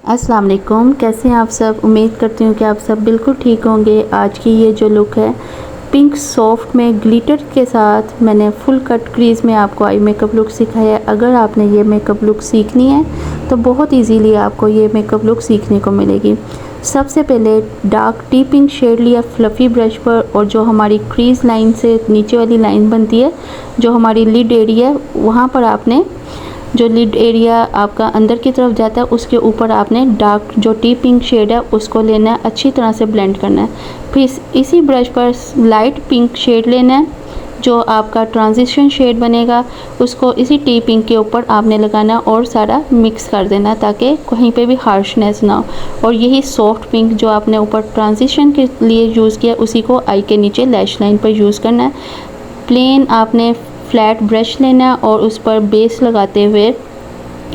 अस्सलाम वालेकुम, कैसे हैं आप सब। उम्मीद करती हूँ कि आप सब बिल्कुल ठीक होंगे। आज की ये जो लुक है पिंक सॉफ्ट में ग्लिटर के साथ मैंने फुल कट क्रीज़ में आपको आई मेकअप लुक सिखाया है। अगर आपने ये मेकअप लुक सीखनी है तो बहुत इजीली आपको ये मेकअप लुक सीखने को मिलेगी। सबसे पहले डार्क टी पिंक शेड लिया फ्लफ़ी ब्रश पर, और जो हमारी क्रीज़ लाइन से नीचे वाली लाइन बनती है, जो हमारी लिड एरिया है, वहाँ पर आपने जो लिड एरिया आपका अंदर की तरफ जाता है उसके ऊपर आपने डार्क जो टी पिंक शेड है उसको लेना है, अच्छी तरह से ब्लेंड करना है। फिर इसी ब्रश पर लाइट पिंक शेड लेना है, जो आपका ट्रांजिशन शेड बनेगा उसको इसी टी पिंक के ऊपर आपने लगाना और सारा मिक्स कर देना ताकि कहीं पे भी हार्शनेस ना हो। और यही सॉफ्ट पिंक जो आपने ऊपर ट्रांजिशन के लिए यूज़ किया उसी को आई के नीचे लैश लाइन पर यूज़ करना है। प्लेन आपने फ्लैट ब्रश लेना है और उस पर बेस लगाते हुए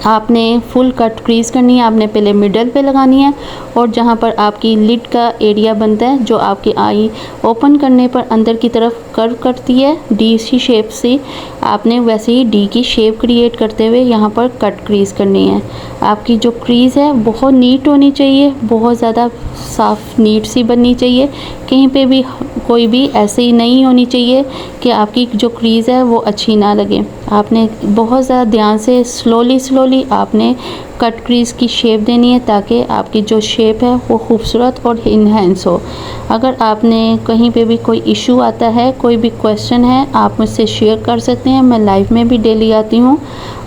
आपने फुल कट क्रीज़ करनी है। आपने पहले मिडल पे लगानी है और जहाँ पर आपकी लिड का एरिया बनता है, जो आपकी आई ओपन करने पर अंदर की तरफ कर्व करती है डी सी शेप से, आपने वैसे ही डी की शेप क्रिएट करते हुए यहाँ पर कट क्रीज़ करनी है। आपकी जो क्रीज़ है बहुत नीट होनी चाहिए, बहुत ज़्यादा साफ़ नीट सी बननी चाहिए। कहीं पे भी कोई भी ऐसे ही नहीं होनी चाहिए कि आपकी जो क्रीज़ है वो अच्छी ना लगे। आपने बहुत ज़्यादा ध्यान से स्लोली आपने कट क्रीज़ की शेप देनी है ताकि आपकी जो शेप है वो खूबसूरत और इन्हेंस हो। अगर आपने कहीं पे भी कोई इशू आता है, कोई भी क्वेश्चन है, आप मुझसे शेयर कर सकते हैं। मैं लाइव में भी डेली आती हूँ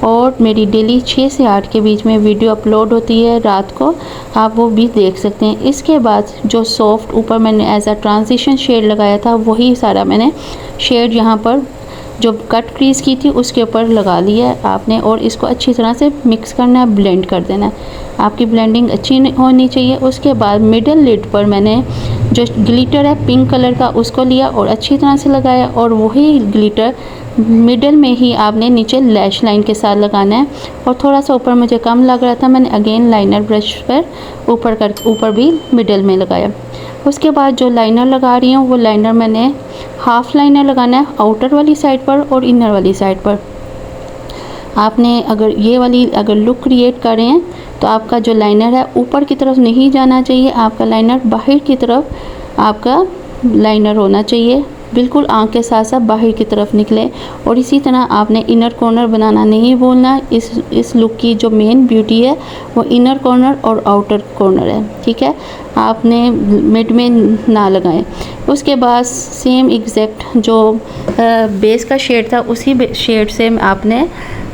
और मेरी डेली 6 से 8 के बीच में वीडियो अपलोड होती है रात को, आप वो भी देख सकते हैं। इसके बाद जो सॉफ्ट ऊपर मैंने एज अ ट्रांजिशन शेड लगाया था वही सारा मैंने शेड यहाँ पर जो कट क्रीज़ की थी उसके ऊपर लगा लिया है आपने, और इसको अच्छी तरह से मिक्स करना है, ब्लेंड कर देना है। आपकी ब्लेंडिंग अच्छी होनी चाहिए। उसके बाद मिडल लिड पर मैंने जो ग्लिटर है पिंक कलर का उसको लिया और अच्छी तरह से लगाया, और वही ग्लिटर मिडल में ही आपने नीचे लैश लाइन के साथ लगाना है। और थोड़ा सा ऊपर मुझे कम लग रहा था, मैंने अगेन लाइनर ब्रश पर ऊपर भी मिडल में लगाया। उसके बाद जो लाइनर लगा रही हूँ वो लाइनर मैंने हाफ़ लाइनर लगाना है आउटर वाली साइड पर और इनर वाली साइड पर। आपने अगर ये वाली अगर लुक क्रिएट कर रहे हैं तो आपका जो लाइनर है ऊपर की तरफ नहीं जाना चाहिए, आपका लाइनर बाहर की तरफ आपका लाइनर होना चाहिए, बिल्कुल आँख के साथ साथ बाहर की तरफ निकले। और इसी तरह आपने इनर कॉर्नर बनाना नहीं भूलना। इस लुक की जो मेन ब्यूटी है वो इनर कॉर्नर और आउटर कॉर्नर है, ठीक है। आपने मिड में ना लगाएं। उसके बाद सेम एग्जैक्ट जो बेस का शेड था उसी शेड से आपने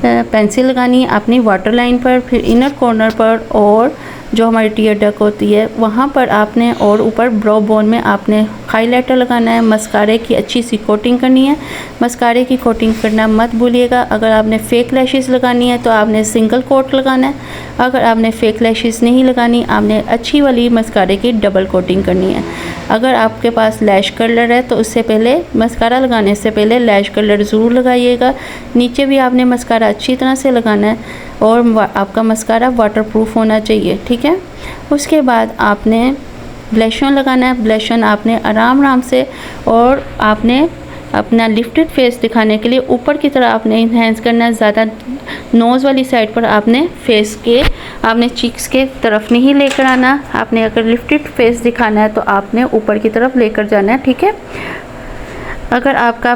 पेंसिल लगानी है अपनी वाटर लाइन पर, फिर इनर कॉर्नर पर और जो हमारी टीयर डक होती है वहाँ पर आपने, और ऊपर ब्रो बोन में आपने हाइलाइटर लगाना है। मस्कारे की अच्छी सी कोटिंग करनी है, मस्कारे की कोटिंग करना मत भूलिएगा। अगर आपने फ़ेक लैशेस लगानी है तो आपने सिंगल कोट लगाना है। अगर आपने फ़ेक लैशेस नहीं लगानी, आपने अच्छी वाली मस्कारे की डबल कोटिंग करनी है। अगर आपके पास लैश कर्लर है तो उससे पहले मस्कारा लगाने से पहले लैश कर्लर ज़रूर लगाइएगा। नीचे भी आपने मस्कारा अच्छी तरह से लगाना है और आपका मस्कारा वाटरप्रूफ होना चाहिए, ठीक है। उसके बाद आपने ब्लश ऑन लगाना है। ब्लश ऑन आपने आराम से, और आपने अपना लिफ्टेड फेस दिखाने के लिए ऊपर की तरह आपने इन्हेंस करना है। ज़्यादा नोज़ वाली साइड पर आपने फेस के आपने चीक्स के तरफ नहीं लेकर आना। आपने अगर लिफ्टेड फेस दिखाना है तो आपने ऊपर की तरफ लेकर जाना है, ठीक है। अगर आपका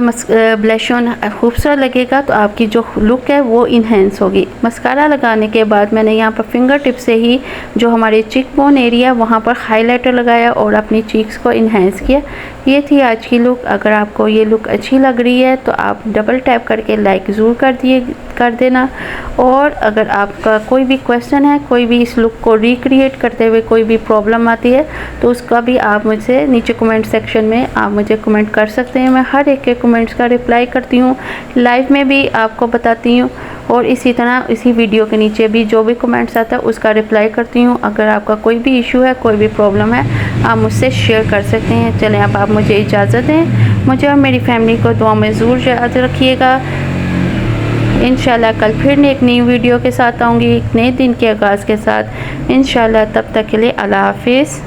ब्लश ऑन खूबसूरत लगेगा तो आपकी जो लुक है वो इन्हेंस होगी। मस्कारा लगाने के बाद मैंने यहाँ पर फिंगर टिप से ही जो हमारे चीक बोन एरिया वहाँ पर हाइलाइटर लगाया और अपनी चीक्स को इन्हेंस किया। ये थी आज की लुक। अगर आपको ये लुक अच्छी लग रही है तो आप डबल टैप करके लाइक ज़रूर कर देना। और अगर आपका कोई भी क्वेश्चन है, कोई भी इस लुक को रिक्रिएट करते हुए कोई भी प्रॉब्लम आती है तो उसका भी आप मुझसे नीचे कमेंट सेक्शन में आप मुझे कमेंट कर सकते हैं। मैं हर एक के कमेंट्स का रिप्लाई करती हूँ, लाइव में भी आपको बताती हूँ, और इसी तरह इसी वीडियो के नीचे भी जो भी कमेंट्स आता है उसका रिप्लाई करती हूँ। अगर आपका कोई भी इशू है, कोई भी प्रॉब्लम है, आप मुझसे शेयर कर सकते हैं। चलें अब आप मुझे इजाज़त दें। मुझे और मेरी फैमिली को दुआ में ज़रूर याद रखिएगा। इंशाल्लाह कल फिर एक नई वीडियो के साथ आऊँगी, एक नए दिन के आगाज़ के साथ इंशाल्लाह। तब तक के लिए अल्लाह हाफिज़।